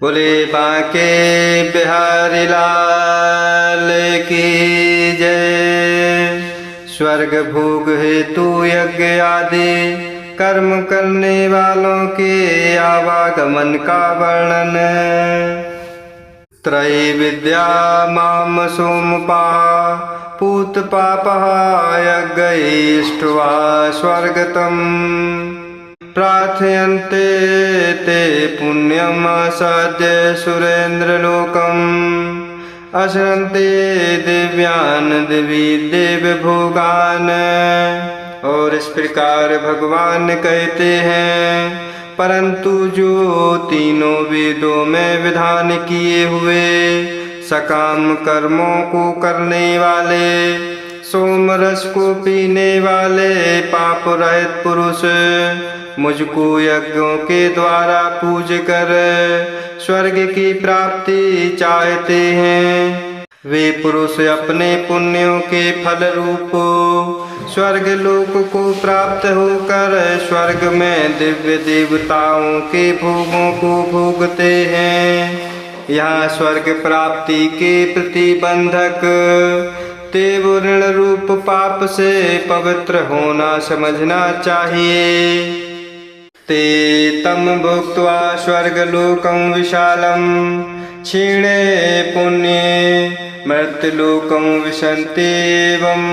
बोले बांके बिहारी लाल की जय। स्वर्ग भोग हेतु यज्ञ आदि कर्म करने वालों के आवागमन का वर्णन। त्रयी विद्या माम सोमपा पूत पापः यज्ञैष्ट्वा स्वर्गतम् प्रार्थयन्ते ते पुण्यम सद्य सुरेन्द्रलोकम् अश्रन्ते दिव्यान दिवी देव भोगान। और इस प्रकार भगवान कहते हैं, परंतु जो तीनों वेदों में विधान किए हुए सकाम कर्मों को करने वाले, सोम रस को पीने वाले पाप रहित पुरुष मुझको यज्ञों के द्वारा पूज कर स्वर्ग की प्राप्ति चाहते हैं, वे पुरुष अपने पुण्यों के फल रूप स्वर्ग लोक को प्राप्त होकर स्वर्ग में दिव्य देवताओं के भोगों को भोगते हैं। यहाँ स्वर्ग प्राप्ति के प्रतिबंधक देव ऋण रूप पाप से पवित्र होना समझना चाहिए। ते तम भुक्त्वा स्वर्गलोकं विशालं क्षीणे पुण्ये मर्त्यलोकं विशन्ति एवं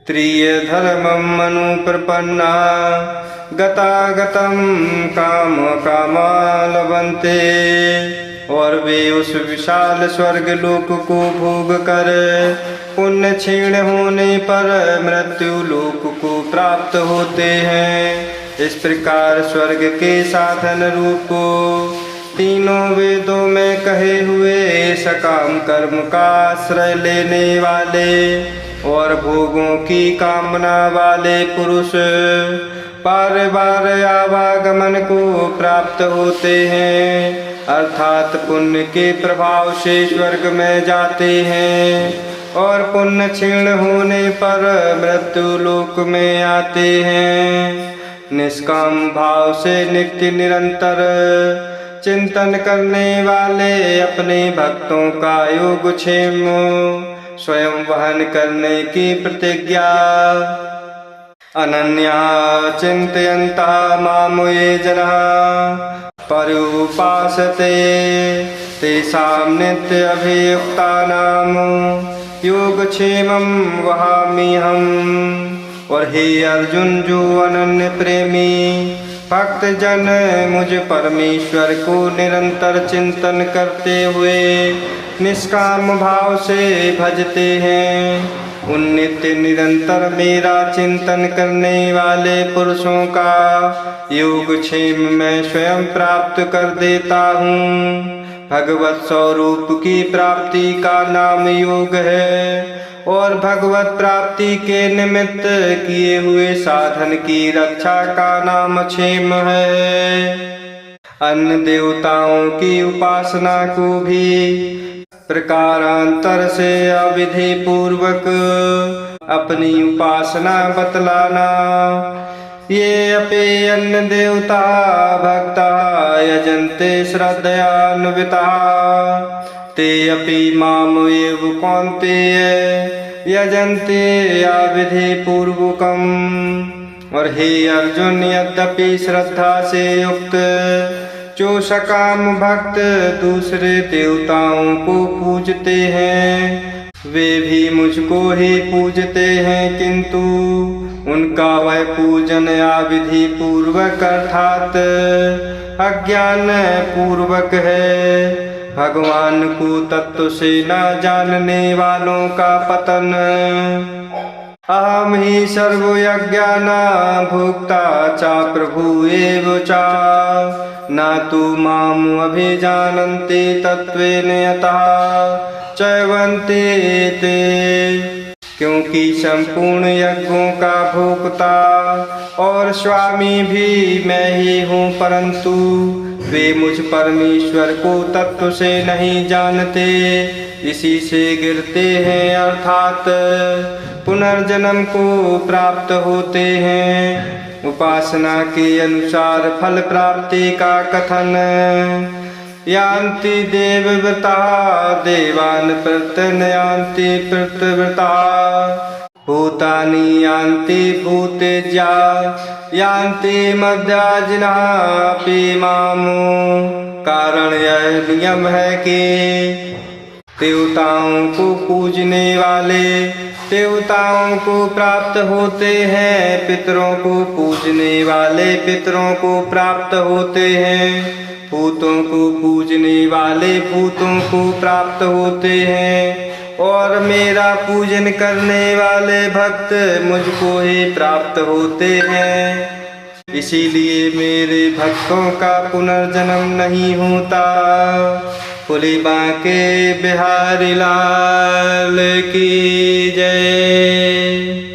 त्रियधर्मम् अनुप्रपन्ना गतागतं काम कामा लभन्ते। और वे उस विशाल स्वर्ग लोक को भोग कर पुण्य क्षीण होने पर मृत्यु लोक को प्राप्त होते हैं। इस प्रकार स्वर्ग के साधन रूप तीनों वेदों में कहे हुए सकाम कर्म का आश्रय लेने वाले और भोगों की कामना वाले पुरुष बार बार आवागमन को प्राप्त होते हैं, अर्थात पुण्य के प्रभाव से स्वर्ग में जाते हैं और पुण्य क्षीण होने पर मृत्यु लोक में आते हैं। निष्काम भाव से नित्य निरंतर चिंतन करने वाले अपने भक्तों का योगक्षेम स्वयं वहन करने की प्रतिज्ञा अनन्या चिंतयन्तः मां ये जनाः पर्युपासते तेषां नित्य अभियुक्तानां योगक्षेमं वहाम्यहम्। और हे अर्जुन, जो अनन्य प्रेमी भक्त जन मुझ परमेश्वर को निरंतर चिंतन करते हुए निष्काम भाव से भजते हैं, उन नित्य निरंतर मेरा चिंतन करने वाले पुरुषों का योगक्षेम मैं स्वयं प्राप्त कर देता हूँ। भगवत स्वरूप की प्राप्ति का नाम योग है और भगवत प्राप्ति के निमित्त किए हुए साधन की रक्षा का नाम क्षेम है। अन्य देवताओं की उपासना को भी प्रकारांतर से अविधि पूर्वक अपनी उपासना बतलाना। ये अपि अन्य देवता भक्ता यजन्ते श्रद्धयान्विता ते अपि माम एव कौन्तेय यजन्ते अविधि पूर्वकम्। और हे अर्जुन, यद्यपि श्रद्धा से युक्त जो सकाम भक्त दूसरे देवताओं को पूजते हैं, वे भी मुझको ही पूजते हैं, किंतु उनका वह पूजन अविधि पूर्वक अर्थात अज्ञान पूर्वक है। भगवान को तत्व से न जानने वालों का पतन। अहम ही सर्वयज्ञानां भोक्ता च प्रभु एव च न तु माम् अभिजानन्ति तत्त्वेन यतः चैवन्ते ते। क्योंकि संपूर्ण यज्ञों का भोक्ता और स्वामी भी मैं ही हूँ, परंतु वे मुझ परमेश्वर को तत्व से नहीं जानते, इसी से गिरते हैं अर्थात पुनर्जन्म को प्राप्त होते हैं। उपासना के अनुसार फल प्राप्ति का कथन यान्ति देवव्रता देवान् प्रत्यनयान्ति पितृव्रता भूतानि यान्ति भूतेज्या यान्ति मध्याजिनः अपि मामो। कारण यह नियम है कि देवताओं को पूजने वाले देवताओं को प्राप्त होते हैं, पितरों को पूजने वाले पितरों को प्राप्त होते हैं, भूतों को पूजने वाले भूतों को प्राप्त होते हैं, और मेरा पूजन करने वाले भक्त मुझको ही प्राप्त होते हैं। इसीलिए मेरे भक्तों का पुनर्जन्म नहीं होता। बोले बांके बिहारी लाल की जय।